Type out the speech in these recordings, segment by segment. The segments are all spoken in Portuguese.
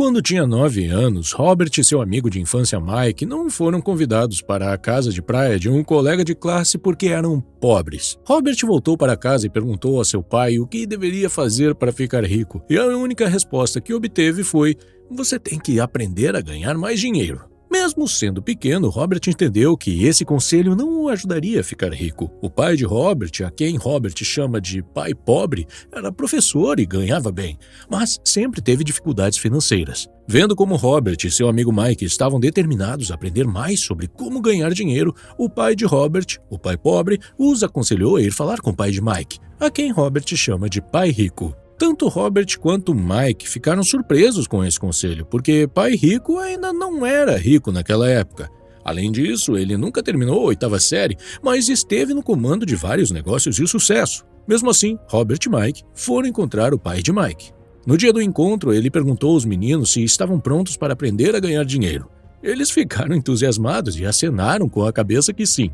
Quando tinha 9 anos, Robert e seu amigo de infância Mike não foram convidados para a casa de praia de um colega de classe porque eram pobres. Robert voltou para casa e perguntou a seu pai o que deveria fazer para ficar rico, e a única resposta que obteve foi: "Você tem que aprender a ganhar mais dinheiro." Mesmo sendo pequeno, Robert entendeu que esse conselho não o ajudaria a ficar rico. O pai de Robert, a quem Robert chama de pai pobre, era professor e ganhava bem, mas sempre teve dificuldades financeiras. Vendo como Robert e seu amigo Mike estavam determinados a aprender mais sobre como ganhar dinheiro, o pai de Robert, o pai pobre, os aconselhou a ir falar com o pai de Mike, a quem Robert chama de pai rico. Tanto Robert quanto Mike ficaram surpresos com esse conselho, porque pai rico ainda não era rico naquela época. Além disso, ele nunca terminou a 8ª série, mas esteve no comando de vários negócios de sucesso. Mesmo assim, Robert e Mike foram encontrar o pai de Mike. No dia do encontro, ele perguntou aos meninos se estavam prontos para aprender a ganhar dinheiro. Eles ficaram entusiasmados e acenaram com a cabeça que sim.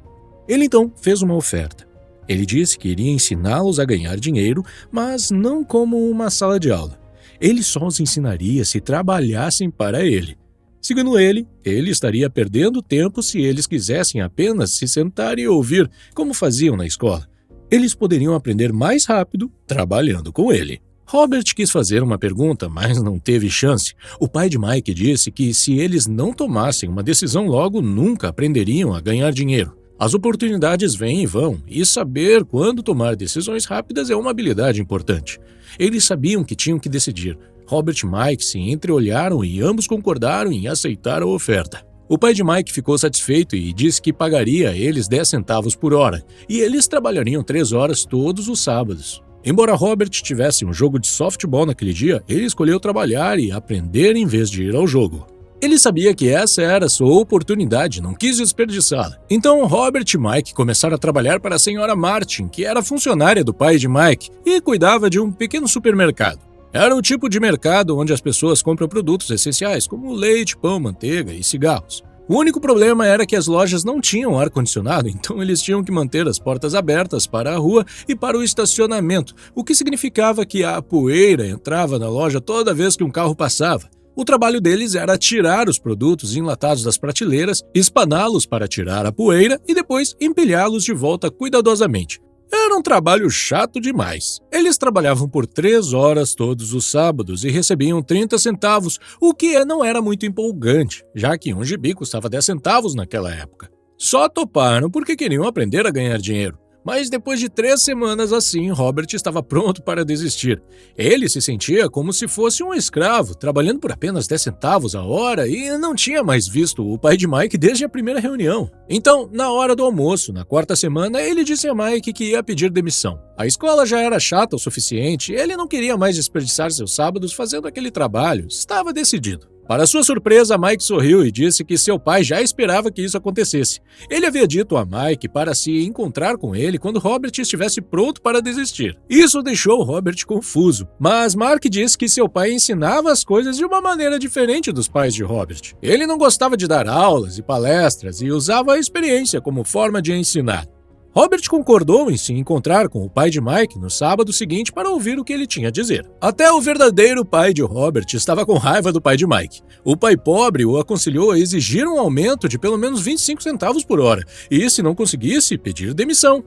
Ele então fez uma oferta. Ele disse que iria ensiná-los a ganhar dinheiro, mas não como uma sala de aula. Ele só os ensinaria se trabalhassem para ele. Segundo ele estaria perdendo tempo se eles quisessem apenas se sentar e ouvir, como faziam na escola. Eles poderiam aprender mais rápido trabalhando com ele. Robert quis fazer uma pergunta, mas não teve chance. O pai de Mike disse que se eles não tomassem uma decisão logo, nunca aprenderiam a ganhar dinheiro. As oportunidades vêm e vão, e saber quando tomar decisões rápidas é uma habilidade importante. Eles sabiam que tinham que decidir. Robert e Mike se entreolharam e ambos concordaram em aceitar a oferta. O pai de Mike ficou satisfeito e disse que pagaria a eles 10 centavos por hora, e eles trabalhariam 3 horas todos os sábados. Embora Robert tivesse um jogo de softball naquele dia, ele escolheu trabalhar e aprender em vez de ir ao jogo. Ele sabia que essa era a sua oportunidade, não quis desperdiçá-la. Então, Robert e Mike começaram a trabalhar para a senhora Martin, que era funcionária do pai de Mike e cuidava de um pequeno supermercado. Era o tipo de mercado onde as pessoas compram produtos essenciais, como leite, pão, manteiga e cigarros. O único problema era que as lojas não tinham ar-condicionado, então eles tinham que manter as portas abertas para a rua e para o estacionamento, o que significava que a poeira entrava na loja toda vez que um carro passava. O trabalho deles era tirar os produtos enlatados das prateleiras, espaná-los para tirar a poeira e depois empilhá-los de volta cuidadosamente. Era um trabalho chato demais. Eles trabalhavam por 3 horas todos os sábados e recebiam 30 centavos, o que não era muito empolgante, já que um gibi custava 10 centavos naquela época. Só toparam porque queriam aprender a ganhar dinheiro. Mas depois de 3 semanas assim, Robert estava pronto para desistir. Ele se sentia como se fosse um escravo, trabalhando por apenas 10 centavos a hora e não tinha mais visto o pai de Mike desde a primeira reunião. Então, na hora do almoço, na 4ª semana, ele disse a Mike que ia pedir demissão. A escola já era chata o suficiente, ele não queria mais desperdiçar seus sábados fazendo aquele trabalho, estava decidido. Para sua surpresa, Mike sorriu e disse que seu pai já esperava que isso acontecesse. Ele havia dito a Mike para se encontrar com ele quando Robert estivesse pronto para desistir. Isso deixou Robert confuso, mas Mark disse que seu pai ensinava as coisas de uma maneira diferente dos pais de Robert. Ele não gostava de dar aulas e palestras e usava a experiência como forma de ensinar. Robert concordou em se encontrar com o pai de Mike no sábado seguinte para ouvir o que ele tinha a dizer. Até o verdadeiro pai de Robert estava com raiva do pai de Mike. O pai pobre o aconselhou a exigir um aumento de pelo menos 25 centavos por hora e, se não conseguisse, pedir demissão.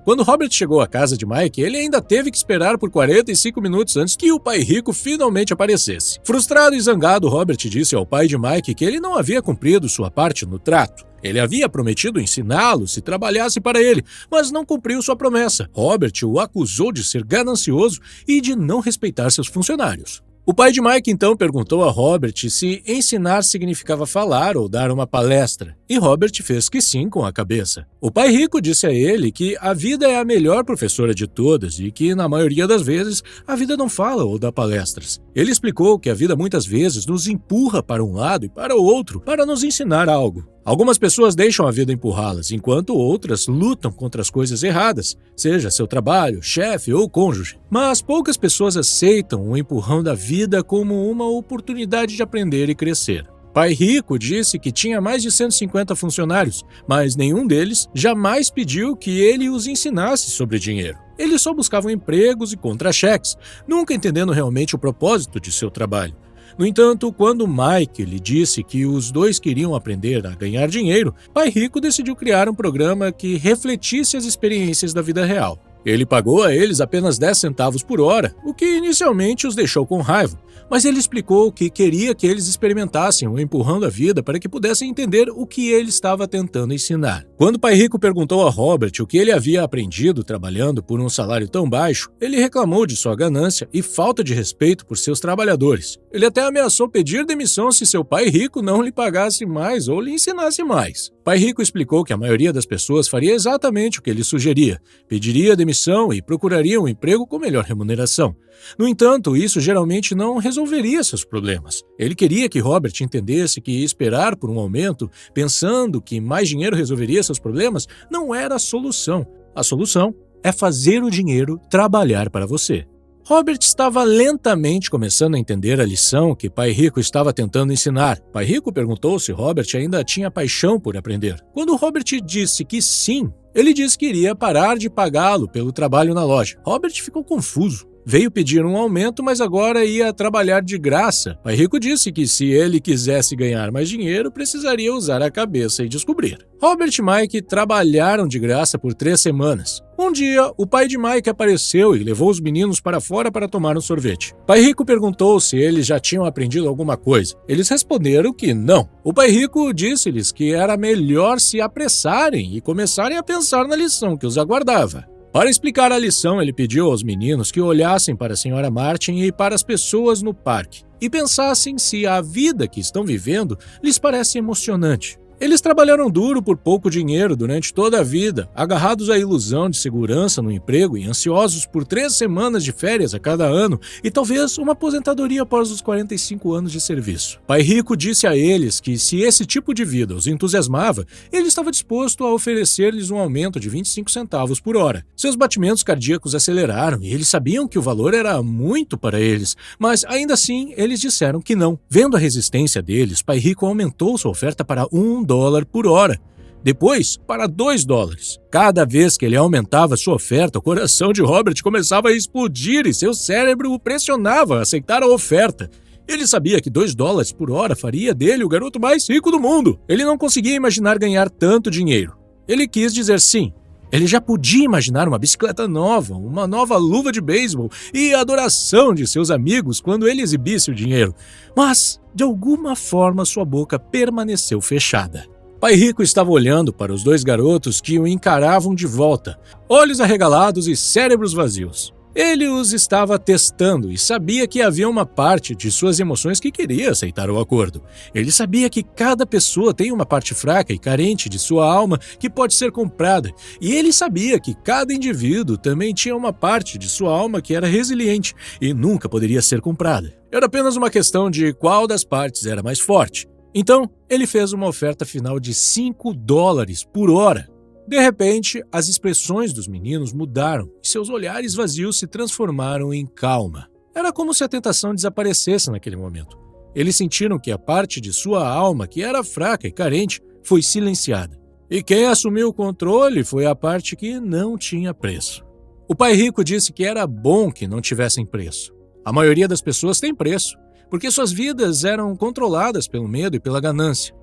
Quando Robert chegou à casa de Mike, ele ainda teve que esperar por 45 minutos antes que o pai rico finalmente aparecesse. Frustrado e zangado, Robert disse ao pai de Mike que ele não havia cumprido sua parte no trato. Ele havia prometido ensiná-lo se trabalhasse para ele, mas não cumpriu sua promessa. Robert o acusou de ser ganancioso e de não respeitar seus funcionários. O pai de Mike então perguntou a Robert se ensinar significava falar ou dar uma palestra, e Robert fez que sim com a cabeça. O pai rico disse a ele que a vida é a melhor professora de todas e que, na maioria das vezes, a vida não fala ou dá palestras. Ele explicou que a vida muitas vezes nos empurra para um lado e para o outro para nos ensinar algo. Algumas pessoas deixam a vida empurrá-las, enquanto outras lutam contra as coisas erradas, seja seu trabalho, chefe ou cônjuge. Mas poucas pessoas aceitam o empurrão da vida como uma oportunidade de aprender e crescer. Pai Rico disse que tinha mais de 150 funcionários, mas nenhum deles jamais pediu que ele os ensinasse sobre dinheiro. Eles só buscavam empregos e contra-cheques, nunca entendendo realmente o propósito de seu trabalho. No entanto, quando Mike lhe disse que os dois queriam aprender a ganhar dinheiro, Pai Rico decidiu criar um programa que refletisse as experiências da vida real. Ele pagou a eles apenas 10 centavos por hora, o que inicialmente os deixou com raiva, mas ele explicou que queria que eles experimentassem o empurrando a vida para que pudessem entender o que ele estava tentando ensinar. Quando Pai Rico perguntou a Robert o que ele havia aprendido trabalhando por um salário tão baixo, ele reclamou de sua ganância e falta de respeito por seus trabalhadores. Ele até ameaçou pedir demissão se seu pai rico não lhe pagasse mais ou lhe ensinasse mais. Pai Rico explicou que a maioria das pessoas faria exatamente o que ele sugeria, pediria demissão e procuraria um emprego com melhor remuneração. No entanto, isso geralmente não resolveria seus problemas. Ele queria que Robert entendesse que esperar por um aumento, pensando que mais dinheiro resolveria seus problemas, não era a solução. A solução é fazer o dinheiro trabalhar para você. Robert estava lentamente começando a entender a lição que Pai Rico estava tentando ensinar. Pai Rico perguntou se Robert ainda tinha paixão por aprender. Quando Robert disse que sim, ele disse que iria parar de pagá-lo pelo trabalho na loja. Robert ficou confuso. Veio pedir um aumento, mas agora ia trabalhar de graça. Pai Rico disse que se ele quisesse ganhar mais dinheiro, precisaria usar a cabeça e descobrir. Robert e Mike trabalharam de graça por 3 semanas. Um dia, o pai de Mike apareceu e levou os meninos para fora para tomar um sorvete. Pai Rico perguntou se eles já tinham aprendido alguma coisa. Eles responderam que não. O Pai Rico disse-lhes que era melhor se apressarem e começarem a pensar na lição que os aguardava. Para explicar a lição, ele pediu aos meninos que olhassem para a Sra. Martin e para as pessoas no parque e pensassem se a vida que estão vivendo lhes parece emocionante. Eles trabalharam duro por pouco dinheiro durante toda a vida, agarrados à ilusão de segurança no emprego e ansiosos por 3 semanas de férias a cada ano e talvez uma aposentadoria após os 45 anos de serviço. Pai Rico disse a eles que se esse tipo de vida os entusiasmava, ele estava disposto a oferecer-lhes um aumento de 25 centavos por hora. Seus batimentos cardíacos aceleraram e eles sabiam que o valor era muito para eles, mas ainda assim eles disseram que não. Vendo a resistência deles, Pai Rico aumentou sua oferta para $1 por hora. Depois, para $2. Cada vez que ele aumentava sua oferta, o coração de Robert começava a explodir e seu cérebro o pressionava a aceitar a oferta. Ele sabia que $2 por hora faria dele o garoto mais rico do mundo. Ele não conseguia imaginar ganhar tanto dinheiro. Ele quis dizer sim. Ele já podia imaginar uma bicicleta nova, uma nova luva de beisebol e a adoração de seus amigos quando ele exibisse o dinheiro. Mas, de alguma forma, sua boca permaneceu fechada. Pai Rico estava olhando para os 2 garotos que o encaravam de volta, olhos arregalados e cérebros vazios. Ele os estava testando e sabia que havia uma parte de suas emoções que queria aceitar o acordo. Ele sabia que cada pessoa tem uma parte fraca e carente de sua alma que pode ser comprada, e ele sabia que cada indivíduo também tinha uma parte de sua alma que era resiliente e nunca poderia ser comprada. Era apenas uma questão de qual das partes era mais forte. Então, ele fez uma oferta final de $5 por hora. De repente, as expressões dos meninos mudaram e seus olhares vazios se transformaram em calma. Era como se a tentação desaparecesse naquele momento. Eles sentiram que a parte de sua alma, que era fraca e carente, foi silenciada. E quem assumiu o controle foi a parte que não tinha preço. O Pai Rico disse que era bom que não tivessem preço. A maioria das pessoas tem preço, porque suas vidas eram controladas pelo medo e pela ganância.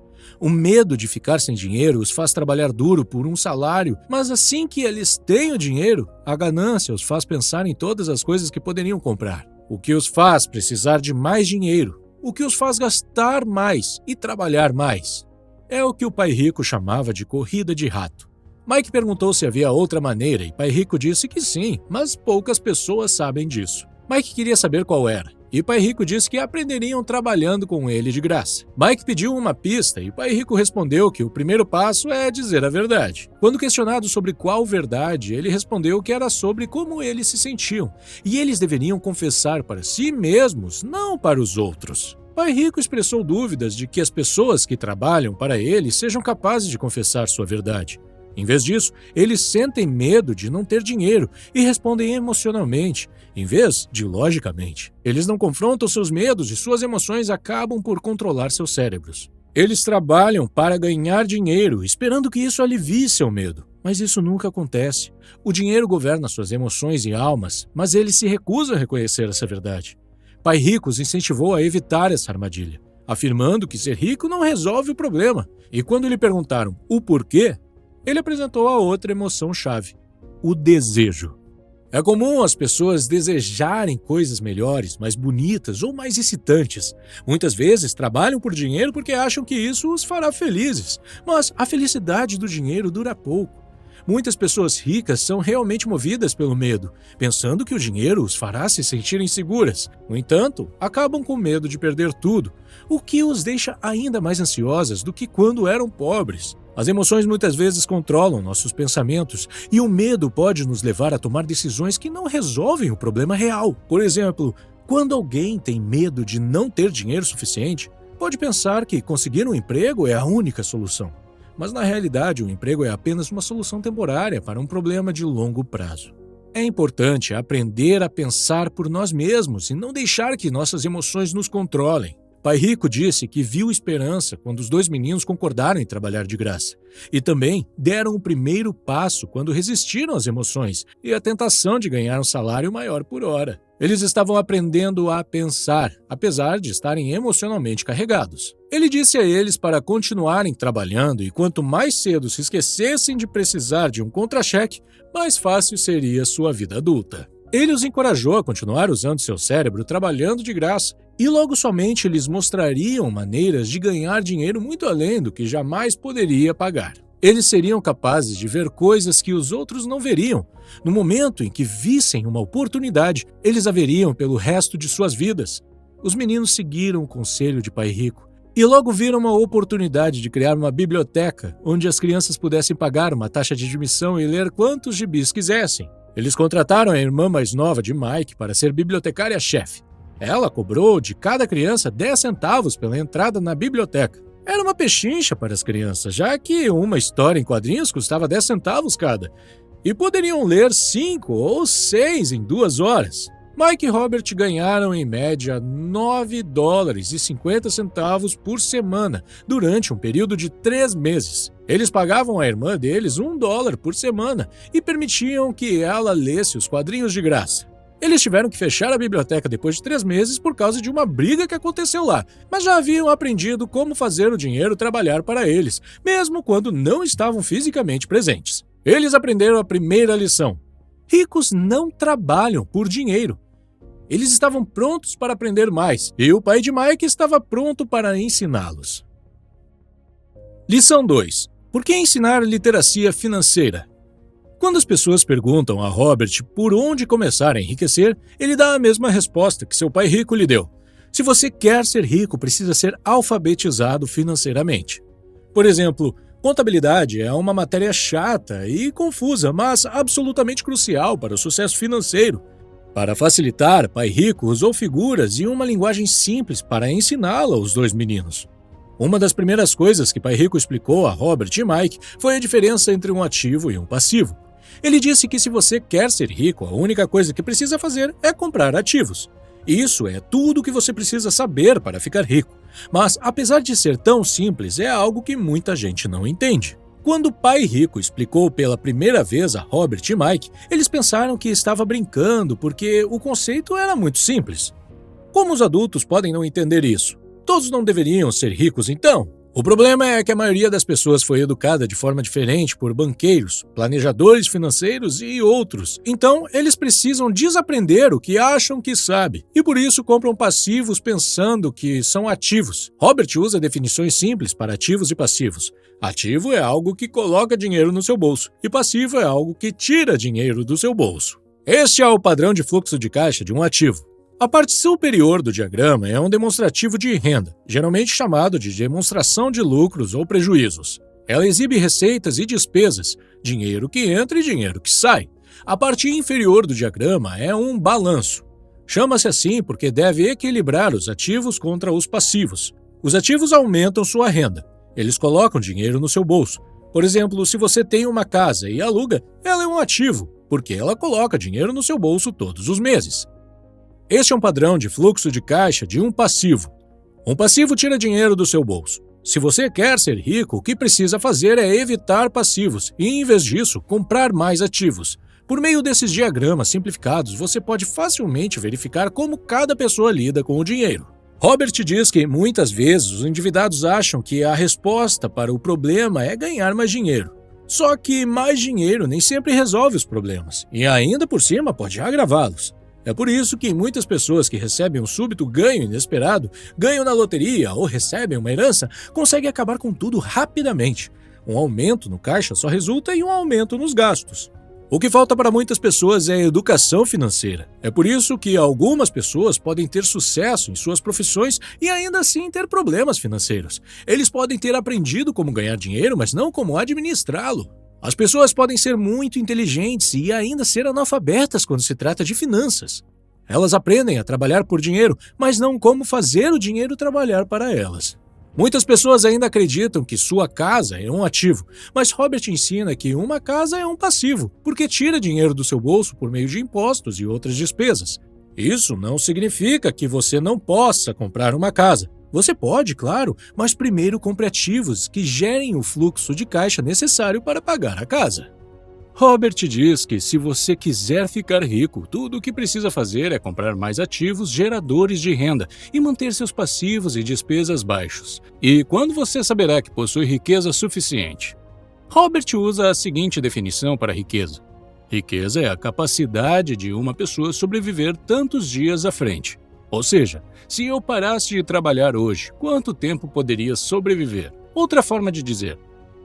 O medo de ficar sem dinheiro os faz trabalhar duro por um salário, mas assim que eles têm o dinheiro, a ganância os faz pensar em todas as coisas que poderiam comprar. O que os faz precisar de mais dinheiro, o que os faz gastar mais e trabalhar mais. É o que o Pai Rico chamava de corrida de rato. Mike perguntou se havia outra maneira e Pai Rico disse que sim, mas poucas pessoas sabem disso. Mike queria saber qual era. E Pai Rico disse que aprenderiam trabalhando com ele de graça. Mike pediu uma pista e Pai Rico respondeu que o primeiro passo é dizer a verdade. Quando questionado sobre qual verdade, ele respondeu que era sobre como eles se sentiam, e eles deveriam confessar para si mesmos, não para os outros. Pai Rico expressou dúvidas de que as pessoas que trabalham para ele sejam capazes de confessar sua verdade. Em vez disso, eles sentem medo de não ter dinheiro e respondem emocionalmente, em vez de logicamente. Eles não confrontam seus medos e suas emoções acabam por controlar seus cérebros. Eles trabalham para ganhar dinheiro, esperando que isso alivie seu medo. Mas isso nunca acontece. O dinheiro governa suas emoções e almas, mas eles se recusam a reconhecer essa verdade. Pai Rico os incentivou a evitar essa armadilha, afirmando que ser rico não resolve o problema. E quando lhe perguntaram o porquê, ele apresentou a outra emoção-chave: o desejo. É comum as pessoas desejarem coisas melhores, mais bonitas ou mais excitantes. Muitas vezes trabalham por dinheiro porque acham que isso os fará felizes, mas a felicidade do dinheiro dura pouco. Muitas pessoas ricas são realmente movidas pelo medo, pensando que o dinheiro os fará se sentirem seguras. No entanto, acabam com medo de perder tudo, o que os deixa ainda mais ansiosas do que quando eram pobres. As emoções muitas vezes controlam nossos pensamentos e o medo pode nos levar a tomar decisões que não resolvem o problema real. Por exemplo, quando alguém tem medo de não ter dinheiro suficiente, pode pensar que conseguir um emprego é a única solução. Mas na realidade, o emprego é apenas uma solução temporária para um problema de longo prazo. É importante aprender a pensar por nós mesmos e não deixar que nossas emoções nos controlem. Pai Rico disse que viu esperança quando os 2 meninos concordaram em trabalhar de graça. E também deram o primeiro passo quando resistiram às emoções e à tentação de ganhar um salário maior por hora. Eles estavam aprendendo a pensar, apesar de estarem emocionalmente carregados. Ele disse a eles para continuarem trabalhando e quanto mais cedo se esquecessem de precisar de um contra-cheque, mais fácil seria sua vida adulta. Ele os encorajou a continuar usando seu cérebro trabalhando de graça, e logo somente lhes mostrariam maneiras de ganhar dinheiro muito além do que jamais poderia pagar. Eles seriam capazes de ver coisas que os outros não veriam. No momento em que vissem uma oportunidade, eles a veriam pelo resto de suas vidas. Os meninos seguiram o conselho de Pai Rico e logo viram uma oportunidade de criar uma biblioteca onde as crianças pudessem pagar uma taxa de admissão e ler quantos gibis quisessem. Eles contrataram a irmã mais nova de Mike para ser bibliotecária-chefe. Ela cobrou de cada criança 10 centavos pela entrada na biblioteca. Era uma pechincha para as crianças, já que uma história em quadrinhos custava 10 centavos cada, e poderiam ler 5 ou 6 em 2 horas. Mike e Robert ganharam em média $9,50 por semana durante um período de 3 meses. Eles pagavam à irmã deles $1 por semana e permitiam que ela lesse os quadrinhos de graça. Eles tiveram que fechar a biblioteca depois de 3 meses por causa de uma briga que aconteceu lá, mas já haviam aprendido como fazer o dinheiro trabalhar para eles, mesmo quando não estavam fisicamente presentes. Eles aprenderam a primeira lição: ricos não trabalham por dinheiro. Eles estavam prontos para aprender mais, e o pai de Mike estava pronto para ensiná-los. Lição 2. Por que ensinar literacia financeira? Quando as pessoas perguntam a Robert por onde começar a enriquecer, ele dá a mesma resposta que seu pai rico lhe deu. Se você quer ser rico, precisa ser alfabetizado financeiramente. Por exemplo, contabilidade é uma matéria chata e confusa, mas absolutamente crucial para o sucesso financeiro. Para facilitar, Pai Rico usou figuras e uma linguagem simples para ensiná-la aos 2 meninos. Uma das primeiras coisas que Pai Rico explicou a Robert e Mike foi a diferença entre um ativo e um passivo. Ele disse que se você quer ser rico, a única coisa que precisa fazer é comprar ativos. Isso é tudo o que você precisa saber para ficar rico. Mas, apesar de ser tão simples, é algo que muita gente não entende. Quando o Pai Rico explicou pela primeira vez a Robert e Mike, eles pensaram que estava brincando porque o conceito era muito simples. Como os adultos podem não entender isso? Todos não deveriam ser ricos então? O problema é que a maioria das pessoas foi educada de forma diferente por banqueiros, planejadores financeiros e outros. Então, eles precisam desaprender o que acham que sabe e por isso compram passivos pensando que são ativos. Robert usa definições simples para ativos e passivos. Ativo é algo que coloca dinheiro no seu bolso e passivo é algo que tira dinheiro do seu bolso. Este é o padrão de fluxo de caixa de um ativo. A parte superior do diagrama é um demonstrativo de renda, geralmente chamado de demonstração de lucros ou prejuízos. Ela exibe receitas e despesas, dinheiro que entra e dinheiro que sai. A parte inferior do diagrama é um balanço. Chama-se assim porque deve equilibrar os ativos contra os passivos. Os ativos aumentam sua renda. Eles colocam dinheiro no seu bolso. Por exemplo, se você tem uma casa e aluga, ela é um ativo, porque ela coloca dinheiro no seu bolso todos os meses. Este é um padrão de fluxo de caixa de um passivo. Um passivo tira dinheiro do seu bolso. Se você quer ser rico, o que precisa fazer é evitar passivos e, em vez disso, comprar mais ativos. Por meio desses diagramas simplificados, você pode facilmente verificar como cada pessoa lida com o dinheiro. Robert diz que muitas vezes os endividados acham que a resposta para o problema é ganhar mais dinheiro. Só que mais dinheiro nem sempre resolve os problemas, e ainda por cima pode agravá-los. É por isso que muitas pessoas que recebem um súbito ganho inesperado, ganham na loteria ou recebem uma herança, conseguem acabar com tudo rapidamente. Um aumento no caixa só resulta em um aumento nos gastos. O que falta para muitas pessoas é educação financeira. É por isso que algumas pessoas podem ter sucesso em suas profissões e ainda assim ter problemas financeiros. Eles podem ter aprendido como ganhar dinheiro, mas não como administrá-lo. As pessoas podem ser muito inteligentes e ainda ser analfabetas quando se trata de finanças. Elas aprendem a trabalhar por dinheiro, mas não como fazer o dinheiro trabalhar para elas. Muitas pessoas ainda acreditam que sua casa é um ativo, mas Robert ensina que uma casa é um passivo, porque tira dinheiro do seu bolso por meio de impostos e outras despesas. Isso não significa que você não possa comprar uma casa. Você pode, claro, mas primeiro compre ativos que gerem o fluxo de caixa necessário para pagar a casa. Robert diz que se você quiser ficar rico, tudo o que precisa fazer é comprar mais ativos geradores de renda e manter seus passivos e despesas baixos. E quando você saberá que possui riqueza suficiente? Robert usa a seguinte definição para riqueza. Riqueza é a capacidade de uma pessoa sobreviver tantos dias à frente. Ou seja, se eu parasse de trabalhar hoje, quanto tempo poderia sobreviver? Outra forma de dizer,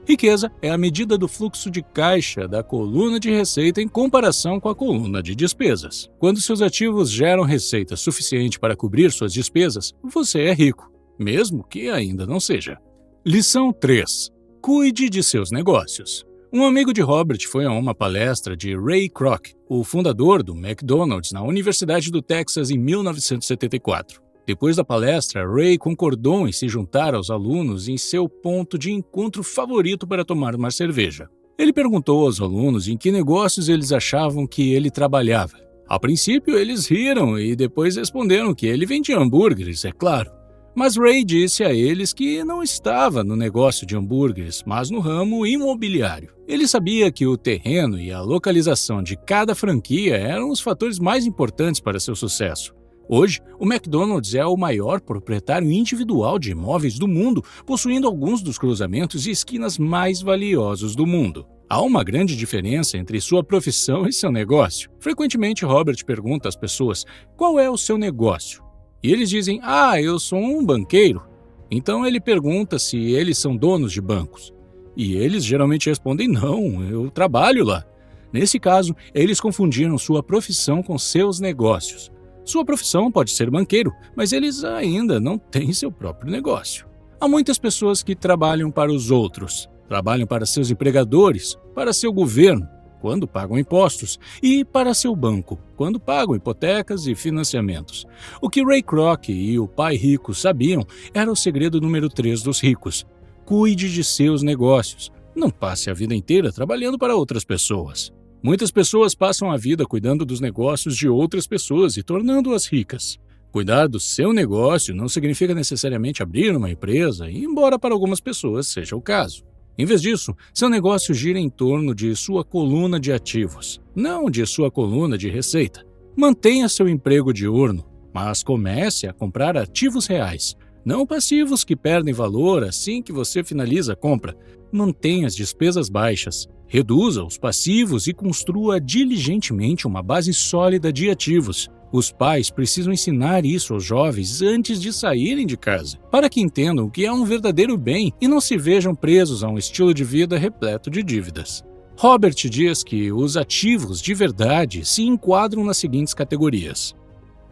riqueza é a medida do fluxo de caixa da coluna de receita em comparação com a coluna de despesas. Quando seus ativos geram receita suficiente para cobrir suas despesas, você é rico, mesmo que ainda não seja. Lição 3. Cuide de seus negócios. Um amigo de Robert foi a uma palestra de Ray Kroc, o fundador do McDonald's, na Universidade do Texas em 1974. Depois da palestra, Ray concordou em se juntar aos alunos em seu ponto de encontro favorito para tomar uma cerveja. Ele perguntou aos alunos em que negócios eles achavam que ele trabalhava. A princípio, eles riram e depois responderam que ele vendia hambúrgueres, é claro. Mas Ray disse a eles que não estava no negócio de hambúrgueres, mas no ramo imobiliário. Ele sabia que o terreno e a localização de cada franquia eram os fatores mais importantes para seu sucesso. Hoje, o McDonald's é o maior proprietário individual de imóveis do mundo, possuindo alguns dos cruzamentos e esquinas mais valiosos do mundo. Há uma grande diferença entre sua profissão e seu negócio. Frequentemente, Robert pergunta às pessoas, qual é o seu negócio? E eles dizem, eu sou um banqueiro. Então ele pergunta se eles são donos de bancos. E eles geralmente respondem, não, eu trabalho lá. Nesse caso, eles confundiram sua profissão com seus negócios. Sua profissão pode ser banqueiro, mas eles ainda não têm seu próprio negócio. Há muitas pessoas que trabalham para os outros, trabalham para seus empregadores, para seu governo, quando pagam impostos, e para seu banco, quando pagam hipotecas e financiamentos. O que Ray Kroc e o pai rico sabiam era o segredo número 3 dos ricos. Cuide de seus negócios. Não passe a vida inteira trabalhando para outras pessoas. Muitas pessoas passam a vida cuidando dos negócios de outras pessoas e tornando-as ricas. Cuidar do seu negócio não significa necessariamente abrir uma empresa, embora para algumas pessoas seja o caso. Em vez disso, seu negócio gira em torno de sua coluna de ativos, não de sua coluna de receita. Mantenha seu emprego diurno, mas comece a comprar ativos reais, não passivos que perdem valor assim que você finaliza a compra. Mantenha as despesas baixas, reduza os passivos e construa diligentemente uma base sólida de ativos. Os pais precisam ensinar isso aos jovens antes de saírem de casa, para que entendam o que é um verdadeiro bem e não se vejam presos a um estilo de vida repleto de dívidas. Robert diz que os ativos de verdade se enquadram nas seguintes categorias.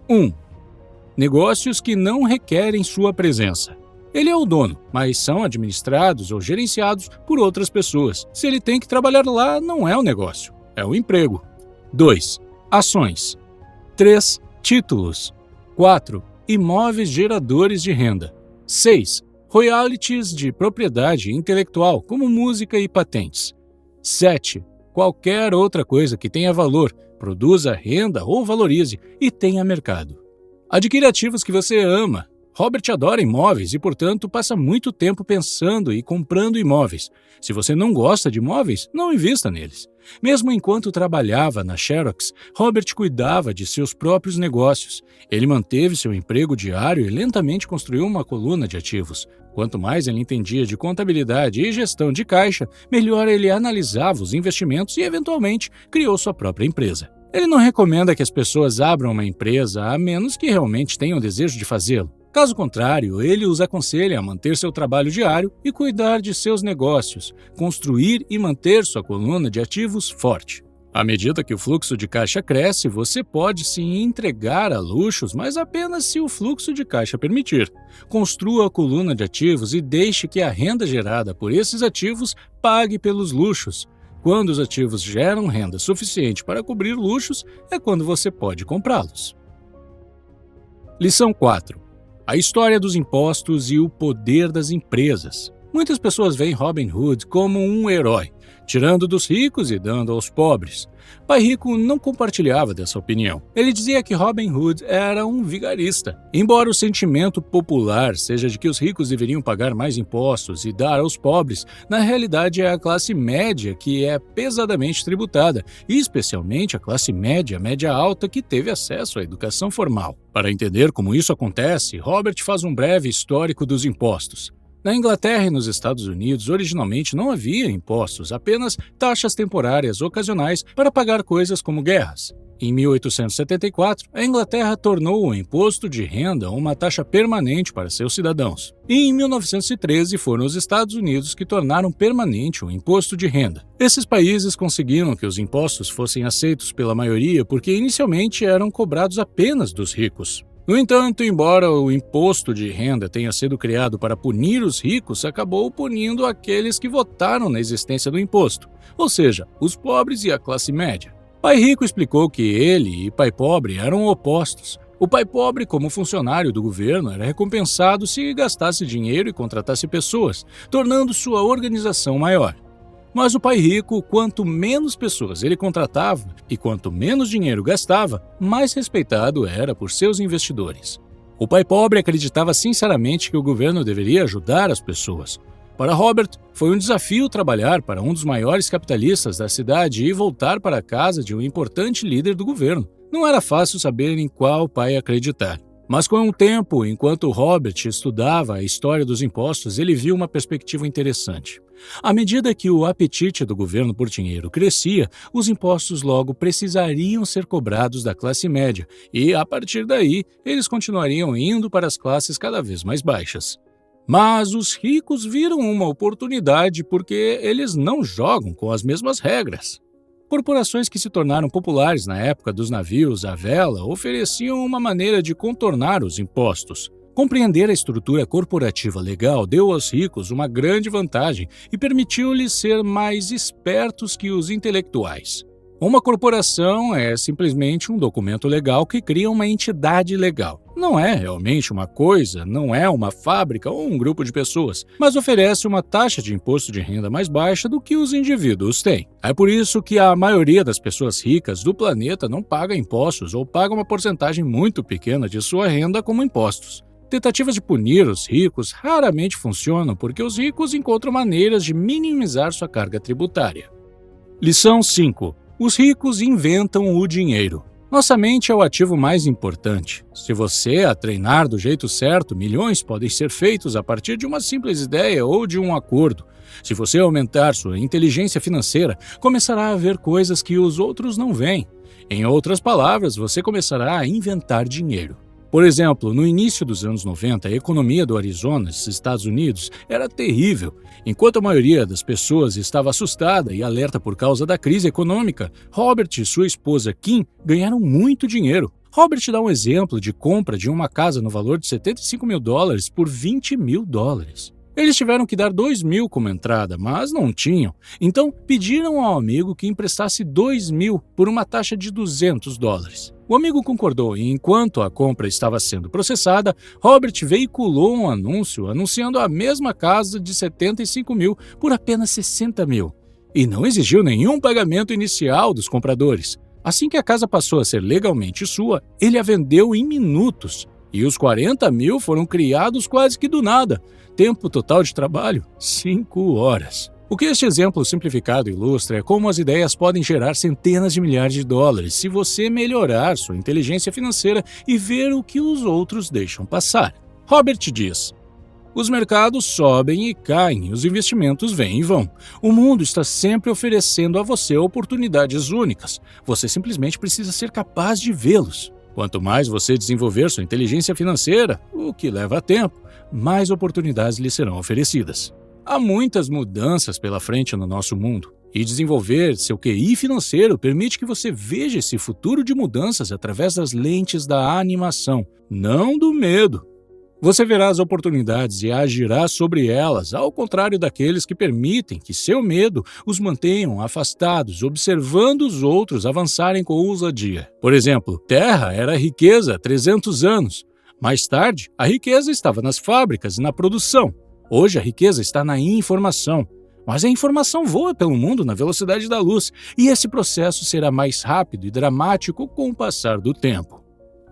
1. Negócios que não requerem sua presença. Ele é o dono, mas são administrados ou gerenciados por outras pessoas. Se ele tem que trabalhar lá, não é um negócio, é um emprego. 2. Ações. 3. Títulos. 4. Imóveis geradores de renda. 6. Royalties de propriedade intelectual, como música e patentes. 7. Qualquer outra coisa que tenha valor, produza renda ou valorize e tenha mercado. Adquira ativos que você ama. Robert adora imóveis e, portanto, passa muito tempo pensando e comprando imóveis. Se você não gosta de imóveis, não invista neles. Mesmo enquanto trabalhava na Xerox, Robert cuidava de seus próprios negócios. Ele manteve seu emprego diário e lentamente construiu uma coluna de ativos. Quanto mais ele entendia de contabilidade e gestão de caixa, melhor ele analisava os investimentos e, eventualmente, criou sua própria empresa. Ele não recomenda que as pessoas abram uma empresa a menos que realmente tenham desejo de fazê-lo. Caso contrário, ele os aconselha a manter seu trabalho diário e cuidar de seus negócios, construir e manter sua coluna de ativos forte. À medida que o fluxo de caixa cresce, você pode se entregar a luxos, mas apenas se o fluxo de caixa permitir. Construa a coluna de ativos e deixe que a renda gerada por esses ativos pague pelos luxos. Quando os ativos geram renda suficiente para cobrir luxos, é quando você pode comprá-los. Lição 4. A história dos impostos e o poder das empresas. Muitas pessoas veem Robin Hood como um herói, tirando dos ricos e dando aos pobres. Pai Rico não compartilhava dessa opinião. Ele dizia que Robin Hood era um vigarista. Embora o sentimento popular seja de que os ricos deveriam pagar mais impostos e dar aos pobres, na realidade é a classe média que é pesadamente tributada, e especialmente a classe média alta que teve acesso à educação formal. Para entender como isso acontece, Robert faz um breve histórico dos impostos. Na Inglaterra e nos Estados Unidos, originalmente não havia impostos, apenas taxas temporárias ocasionais para pagar coisas como guerras. Em 1874, a Inglaterra tornou o imposto de renda uma taxa permanente para seus cidadãos. E em 1913 foram os Estados Unidos que tornaram permanente o imposto de renda. Esses países conseguiram que os impostos fossem aceitos pela maioria porque inicialmente eram cobrados apenas dos ricos. No entanto, embora o imposto de renda tenha sido criado para punir os ricos, acabou punindo aqueles que votaram na existência do imposto, ou seja, os pobres e a classe média. Pai Rico explicou que ele e Pai Pobre eram opostos. O pai pobre, como funcionário do governo, era recompensado se gastasse dinheiro e contratasse pessoas, tornando sua organização maior. Mas o pai rico, quanto menos pessoas ele contratava e quanto menos dinheiro gastava, mais respeitado era por seus investidores. O pai pobre acreditava sinceramente que o governo deveria ajudar as pessoas. Para Robert, foi um desafio trabalhar para um dos maiores capitalistas da cidade e voltar para a casa de um importante líder do governo. Não era fácil saber em qual pai acreditar. Mas com o tempo, enquanto Robert estudava a história dos impostos, ele viu uma perspectiva interessante. À medida que o apetite do governo por dinheiro crescia, os impostos logo precisariam ser cobrados da classe média e, a partir daí, eles continuariam indo para as classes cada vez mais baixas. Mas os ricos viram uma oportunidade porque eles não jogam com as mesmas regras. Corporações que se tornaram populares na época dos navios à vela ofereciam uma maneira de contornar os impostos. Compreender a estrutura corporativa legal deu aos ricos uma grande vantagem e permitiu-lhes ser mais espertos que os intelectuais. Uma corporação é simplesmente um documento legal que cria uma entidade legal. Não é realmente uma coisa, não é uma fábrica ou um grupo de pessoas, mas oferece uma taxa de imposto de renda mais baixa do que os indivíduos têm. É por isso que a maioria das pessoas ricas do planeta não paga impostos ou paga uma porcentagem muito pequena de sua renda como impostos. Tentativas de punir os ricos raramente funcionam porque os ricos encontram maneiras de minimizar sua carga tributária. Lição 5. Os ricos inventam o dinheiro. Nossa mente é o ativo mais importante. Se você a treinar do jeito certo, milhões podem ser feitos a partir de uma simples ideia ou de um acordo. Se você aumentar sua inteligência financeira, começará a ver coisas que os outros não veem. Em outras palavras, você começará a inventar dinheiro. Por exemplo, no início dos anos 90, a economia do Arizona, nos Estados Unidos, era terrível. Enquanto a maioria das pessoas estava assustada e alerta por causa da crise econômica, Robert e sua esposa Kim ganharam muito dinheiro. Robert dá um exemplo de compra de uma casa no valor de $75 mil por $20 mil. Eles tiveram que dar $2 mil como entrada, mas não tinham. Então, pediram ao amigo que emprestasse $2 mil por uma taxa de $200. O amigo concordou e, enquanto a compra estava sendo processada, Robert veiculou um anúncio anunciando a mesma casa de $75 mil por apenas $60 mil. E não exigiu nenhum pagamento inicial dos compradores. Assim que a casa passou a ser legalmente sua, ele a vendeu em minutos. E os 40 mil foram criados quase que do nada. Tempo total de trabalho, 5 horas. O que este exemplo simplificado ilustra é como as ideias podem gerar centenas de milhares de dólares se você melhorar sua inteligência financeira e ver o que os outros deixam passar. Robert diz: os mercados sobem e caem, os investimentos vêm e vão. O mundo está sempre oferecendo a você oportunidades únicas. Você simplesmente precisa ser capaz de vê-los. Quanto mais você desenvolver sua inteligência financeira, o que leva tempo, mais oportunidades lhe serão oferecidas. Há muitas mudanças pela frente no nosso mundo, e desenvolver seu QI financeiro permite que você veja esse futuro de mudanças através das lentes da animação, não do medo. Você verá as oportunidades e agirá sobre elas, ao contrário daqueles que permitem que seu medo os mantenham afastados, observando os outros avançarem com ousadia. Por exemplo, terra era riqueza há 300 anos. Mais tarde, a riqueza estava nas fábricas e na produção. Hoje a riqueza está na informação, mas a informação voa pelo mundo na velocidade da luz, e esse processo será mais rápido e dramático com o passar do tempo.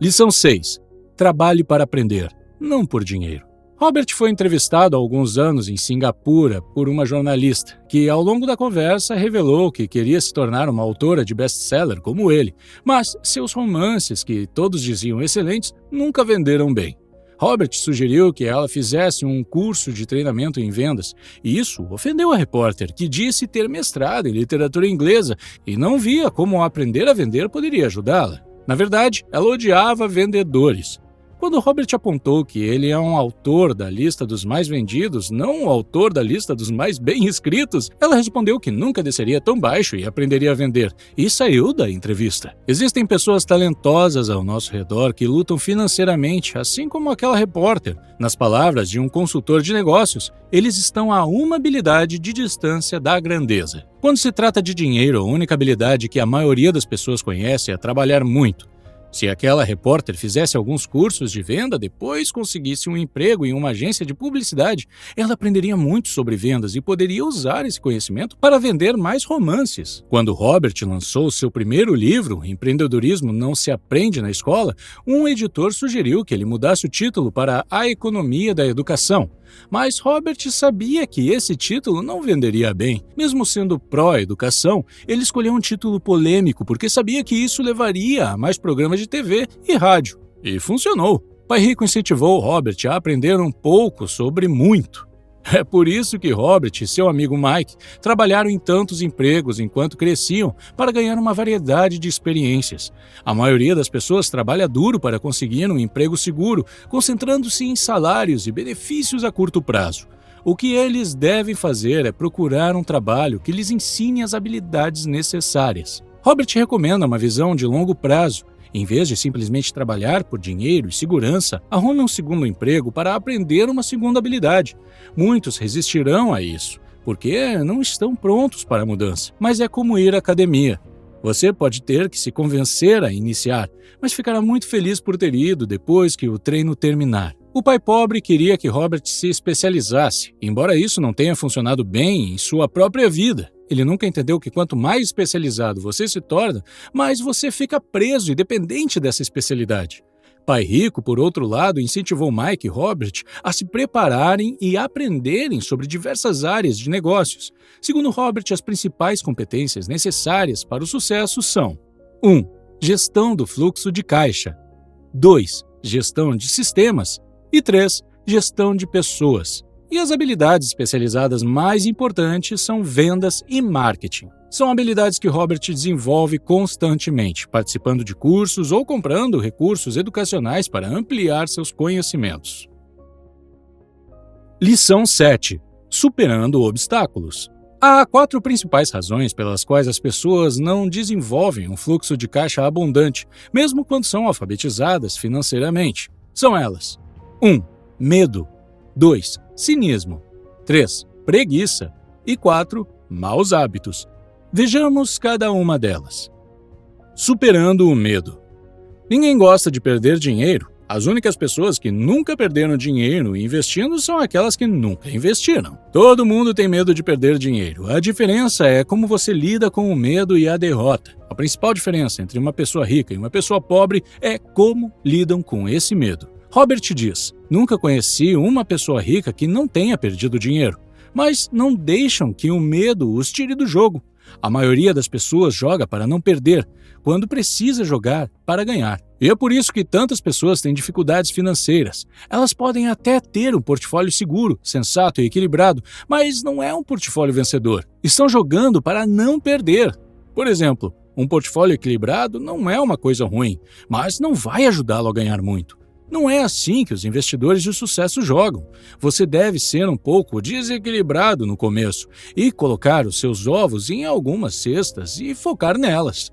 Lição 6. Trabalhe para aprender, não por dinheiro. Robert foi entrevistado há alguns anos em Singapura por uma jornalista, que ao longo da conversa revelou que queria se tornar uma autora de best-seller como ele, mas seus romances, que todos diziam excelentes, nunca venderam bem. Robert sugeriu que ela fizesse um curso de treinamento em vendas, e isso ofendeu a repórter, que disse ter mestrado em literatura inglesa e não via como aprender a vender poderia ajudá-la. Na verdade, ela odiava vendedores. Quando Robert apontou que ele é um autor da lista dos mais vendidos, não um autor da lista dos mais bem escritos, ela respondeu que nunca desceria tão baixo e aprenderia a vender, e saiu da entrevista. Existem pessoas talentosas ao nosso redor que lutam financeiramente, assim como aquela repórter. Nas palavras de um consultor de negócios, eles estão a uma habilidade de distância da grandeza. Quando se trata de dinheiro, a única habilidade que a maioria das pessoas conhece é trabalhar muito. Se aquela repórter fizesse alguns cursos de venda, depois conseguisse um emprego em uma agência de publicidade, ela aprenderia muito sobre vendas e poderia usar esse conhecimento para vender mais romances. Quando Robert lançou seu primeiro livro, Empreendedorismo Não Se Aprende na Escola, um editor sugeriu que ele mudasse o título para A Economia da Educação. Mas Robert sabia que esse título não venderia bem. Mesmo sendo pró-educação, ele escolheu um título polêmico porque sabia que isso levaria a mais programas de TV e rádio. E funcionou. Pai Rico incentivou Robert a aprender um pouco sobre muito. É por isso que Robert e seu amigo Mike trabalharam em tantos empregos enquanto cresciam para ganhar uma variedade de experiências. A maioria das pessoas trabalha duro para conseguir um emprego seguro, concentrando-se em salários e benefícios a curto prazo. O que eles devem fazer é procurar um trabalho que lhes ensine as habilidades necessárias. Robert recomenda uma visão de longo prazo. Em vez de simplesmente trabalhar por dinheiro e segurança, arrume um segundo emprego para aprender uma segunda habilidade. Muitos resistirão a isso, porque não estão prontos para a mudança. Mas é como ir à academia. Você pode ter que se convencer a iniciar, mas ficará muito feliz por ter ido depois que o treino terminar. O pai pobre queria que Robert se especializasse, embora isso não tenha funcionado bem em sua própria vida. Ele nunca entendeu que quanto mais especializado você se torna, mais você fica preso e dependente dessa especialidade. Pai Rico, por outro lado, incentivou Mike e Robert a se prepararem e aprenderem sobre diversas áreas de negócios. Segundo Robert, as principais competências necessárias para o sucesso são: 1. Gestão do fluxo de caixa. 2. Gestão de sistemas. E 3. Gestão de pessoas. E as habilidades especializadas mais importantes são vendas e marketing. São habilidades que Robert desenvolve constantemente, participando de cursos ou comprando recursos educacionais para ampliar seus conhecimentos. Lição 7. Superando obstáculos. Há 4 principais razões pelas quais as pessoas não desenvolvem um fluxo de caixa abundante, mesmo quando são alfabetizadas financeiramente. São elas: 1. Medo. 2. Cinismo. 3. Preguiça. E 4. Maus hábitos. Vejamos cada uma delas. Superando o medo. Ninguém gosta de perder dinheiro. As únicas pessoas que nunca perderam dinheiro investindo são aquelas que nunca investiram. Todo mundo tem medo de perder dinheiro. A diferença é como você lida com o medo e a derrota. A principal diferença entre uma pessoa rica e uma pessoa pobre é como lidam com esse medo. Robert diz: "Nunca conheci uma pessoa rica que não tenha perdido dinheiro, mas não deixam que o medo os tire do jogo. A maioria das pessoas joga para não perder, quando precisa jogar para ganhar. E é por isso que tantas pessoas têm dificuldades financeiras. Elas podem até ter um portfólio seguro, sensato e equilibrado, mas não é um portfólio vencedor. Estão jogando para não perder. Por exemplo, um portfólio equilibrado não é uma coisa ruim, mas não vai ajudá-lo a ganhar muito. Não é assim que os investidores de sucesso jogam. Você deve ser um pouco desequilibrado no começo e colocar os seus ovos em algumas cestas e focar nelas."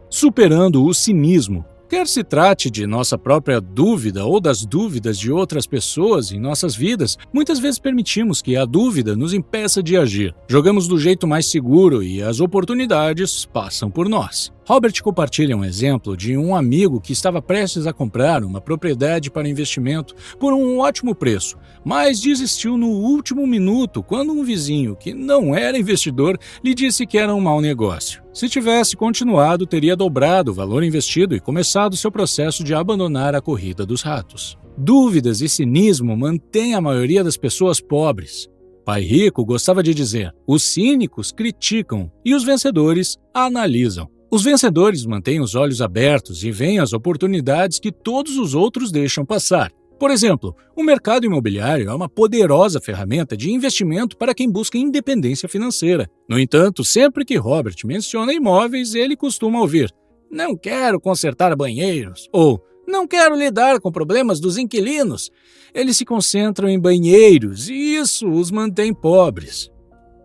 Superando o cinismo. Quer se trate de nossa própria dúvida ou das dúvidas de outras pessoas em nossas vidas, muitas vezes permitimos que a dúvida nos impeça de agir. Jogamos do jeito mais seguro e as oportunidades passam por nós. Robert compartilha um exemplo de um amigo que estava prestes a comprar uma propriedade para investimento por um ótimo preço, mas desistiu no último minuto quando um vizinho, que não era investidor, lhe disse que era um mau negócio. Se tivesse continuado, teria dobrado o valor investido e começado seu processo de abandonar a corrida dos ratos. Dúvidas e cinismo mantêm a maioria das pessoas pobres. Pai Rico gostava de dizer: "Os cínicos criticam e os vencedores analisam." Os vencedores mantêm os olhos abertos e veem as oportunidades que todos os outros deixam passar. Por exemplo, o mercado imobiliário é uma poderosa ferramenta de investimento para quem busca independência financeira. No entanto, sempre que Robert menciona imóveis, ele costuma ouvir: "Não quero consertar banheiros" ou "Não quero lidar com problemas dos inquilinos." Eles se concentram em banheiros e isso os mantém pobres.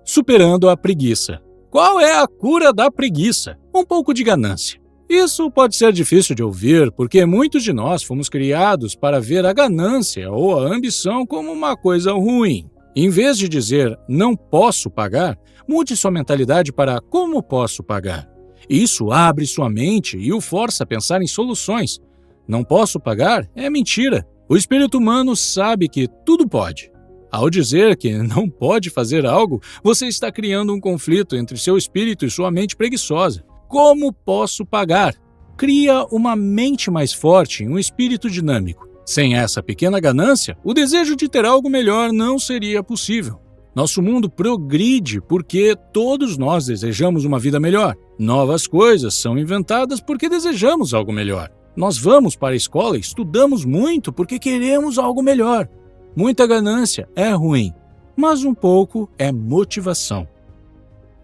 Superando a preguiça. Qual é a cura da preguiça? Um pouco de ganância. Isso pode ser difícil de ouvir porque muitos de nós fomos criados para ver a ganância ou a ambição como uma coisa ruim. Em vez de dizer "não posso pagar", mude sua mentalidade para "como posso pagar". Isso abre sua mente e o força a pensar em soluções. "Não posso pagar" é mentira. O espírito humano sabe que tudo pode. Ao dizer que não pode fazer algo, você está criando um conflito entre seu espírito e sua mente preguiçosa. Como posso pagar? Cria uma mente mais forte e um espírito dinâmico. Sem essa pequena ganância, o desejo de ter algo melhor não seria possível. Nosso mundo progride porque todos nós desejamos uma vida melhor. Novas coisas são inventadas porque desejamos algo melhor. Nós vamos para a escola e estudamos muito porque queremos algo melhor. Muita ganância é ruim, mas um pouco é motivação.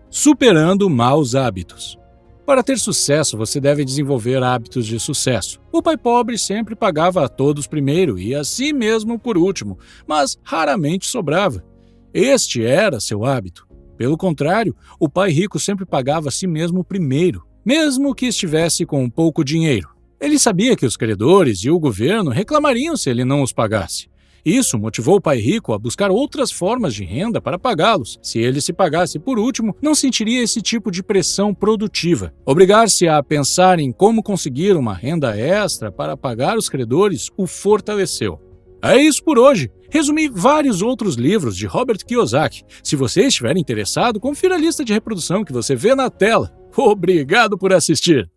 Superando maus hábitos. Para ter sucesso, você deve desenvolver hábitos de sucesso. O pai pobre sempre pagava a todos primeiro e a si mesmo por último, mas raramente sobrava. Este era seu hábito. Pelo contrário, o pai rico sempre pagava a si mesmo primeiro, mesmo que estivesse com pouco dinheiro. Ele sabia que os credores e o governo reclamariam se ele não os pagasse. Isso motivou o pai rico a buscar outras formas de renda para pagá-los. Se ele se pagasse por último, não sentiria esse tipo de pressão produtiva. Obrigar-se a pensar em como conseguir uma renda extra para pagar os credores o fortaleceu. É isso por hoje. Resumi vários outros livros de Robert Kiyosaki. Se você estiver interessado, confira a lista de reprodução que você vê na tela. Obrigado por assistir!